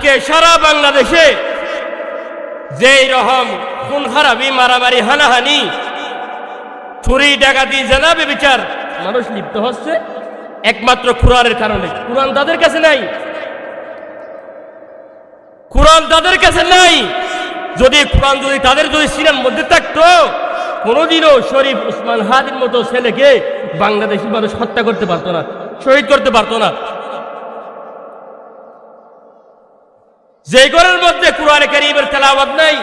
আজকে সারা বাংলাদেশে যেই রকম খুন খারাপি, মারামারি, হানাহানি, চুরি, ডাকাতি, জেনা, ব্যভিচার মানুষ লিপ্ত হচ্ছে একমাত্র কোরআনের কারণে। কোরআন তাদের কাছে নাই, কোরআন তাদের কাছে নাই। যদি কোরআন তাদের সিনার মধ্যে থাকতো, কোনোদিনও শরীফ উসমান হাদির মতো ছেলেকে বাংলাদেশি মানুষ হত্যা করতে পারতো না, শহীদ করতে পারতো না। যে ঘরের মধ্যে কোরআন কারীমের তেলাওয়াত নাই,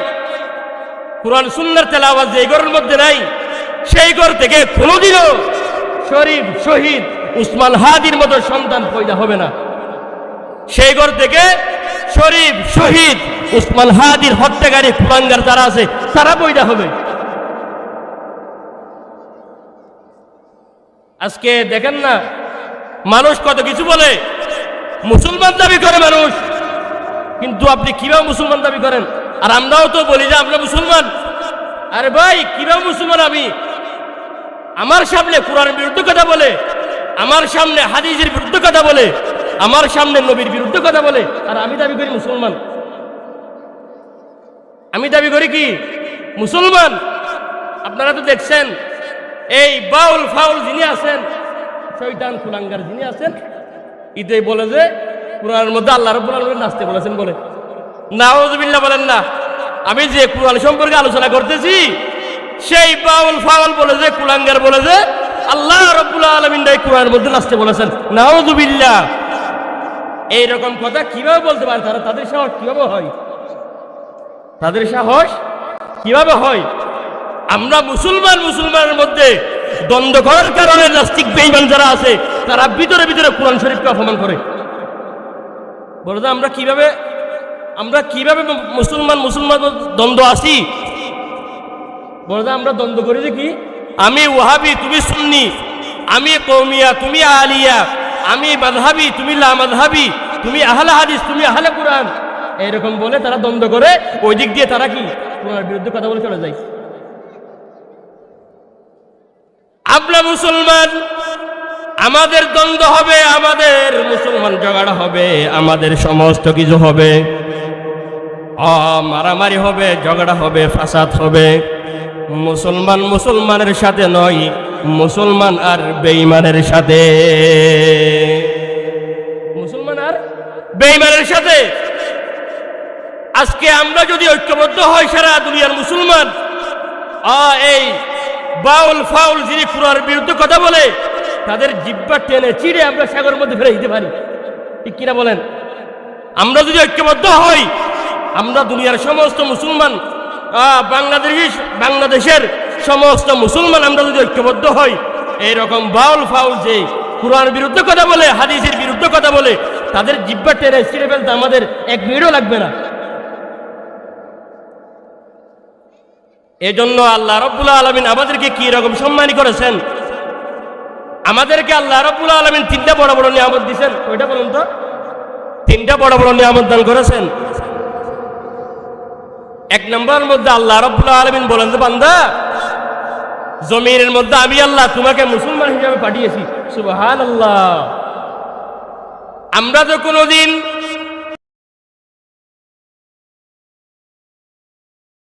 কোরআন সুন্নাহর তেলাওয়াত যে ঘরের মধ্যে নাই, সেই ঘর থেকে কোনোদিনও শরীফ শহীদ উসমান হাদির মতো সন্তান পয়দা হবে না। সেই ঘর থেকে শরীফ শহীদ উসমান হাদির হত্যাকারী কুলাঙ্গার যারা আছে তারা পয়দা হবে। আজকে দেখেন না, মানুষ কত কিছু বলে, মুসলমান দাবি করে মানুষ, কিন্তু আপনি কিভাবে মুসলমান দাবি করেন? আর আমরাও তো বলি যে আমরা মুসলমান। আরে ভাই, কিভাবে মুসলমান? আমি আমার সামনে কোরআনের বিরুদ্ধে কথা বলে, আমার সামনে হাদিসের বিরুদ্ধে কথা বলে, আমার সামনে নবীর বিরুদ্ধে কথা বলে, আর আমি দাবি করি মুসলমান। আমি দাবি করি কি মুসলমান? আপনারা তো দেখছেন এই বাউল ফাউল যিনি আছেন, শয়তান কুলাঙ্গার যিনি আছেন, ইতে বলে যে কোরআনের মধ্যে আল্লাহ রাব্বুল আলামিন নাচতে বলেছেন বলে। নাউযুবিল্লাহ বলেন না। আমি যে কোরআন সম্পর্কে আলোচনা করতেছি, সেই বাউল ফাউল বলে যে, কুলাঙ্গার বলে যে আল্লাহ রাব্বুল আলামিন এই কোরআনের মধ্যে নাচতে বলেছেন। নাউযুবিল্লাহ। এইরকম কথা কিভাবে বলতে পারে তারা? তাদের সাহস কিভাবে হয়? তাদের সাহস কিভাবে হয়? আমরা মুসলমান, মুসলমানের মধ্যে দ্বন্দ্ব করার কারণে নাস্তিক বেঈমান যারা আছে তারা ভিতরে ভিতরে কোরআন শরীফকে অপমান করে। বলে যে আমরা কিভাবে মুসলমান দ্বন্দ্ব আসি? বলে যে আমরা দ্বন্দ্ব করি যে কি, আমি ওয়াহাবি তুমি সুন্নি, আমি কওমিয়া তুমি আলিয়া, আমি মাযহাবি তুমি লা মাযহাবি, তুমি আহলে হাদিস তুমি আহলে কোরআন, এরকম বলে তারা দ্বন্দ্ব করে। ওই দিক দিয়ে তারা কি কোরআনের বিরুদ্ধে কথা বলে চলে যায়। আমরা মুসলমান, আমাদের দ্বন্দ্ব হবে, আমাদের মুসলমান ঝগড়া হবে, আমাদের সমস্ত কিছু হবে, মারামারি হবে, ঝগড়া হবে, ফাসাদ হবে। মুসলমান মুসলমানের সাথে নয়, মুসলমান আর বেঈমানের সাথে, মুসলমান আর বেঈমানের সাথে। আজকে আমরা যদি ঐক্যবদ্ধ হই সারা দুনিয়ার মুসলমান, এই বাউল ফাউল যিনি কোরআনের বিরুদ্ধে কথা বলে তাদের জিহ্বা টেনে চিড়ে আমরা সাগরের মধ্যে ফেলে দিতে পারি, ঠিক কিনা বলেন? আমরা যদি ঐক্যবদ্ধ হই, আমরা দুনিয়ার সমস্ত মুসলমান, বাংলাদেশের সমস্ত মুসলমান আমরা যদি ঐক্যবদ্ধ হই, এইরকম বাউল ফাউল যে কোরআনের বিরুদ্ধে কথা বলে, হাদিসের বিরুদ্ধে কথা বলে, তাদের জিহ্বা টেনে ছিঁড়ে ফেলতে আমাদের এক মিনিটও লাগবে না। এজন্য আল্লাহ রাব্বুল আলামিন আমাদেরকে কি রকম সম্মানী করেছেন। আমাদেরকে আল্লাহ রাব্বুল আলামিন তিনটা বড় বড় নিয়ামত দিয়েছেন। ওইটা বলুন তো, তিনটা বড় বড় নিয়ামত দান করেছেন। এক নম্বরের মধ্যে আল্লাহ রাব্বুল আলামিন বলেন যে, বান্দা, জমিনের মধ্যে আমি আল্লাহ তোমাকে মুসলমান হিসেবে পাঠিয়েছি। সুবহানাল্লাহ। আমরা তো কোনোদিন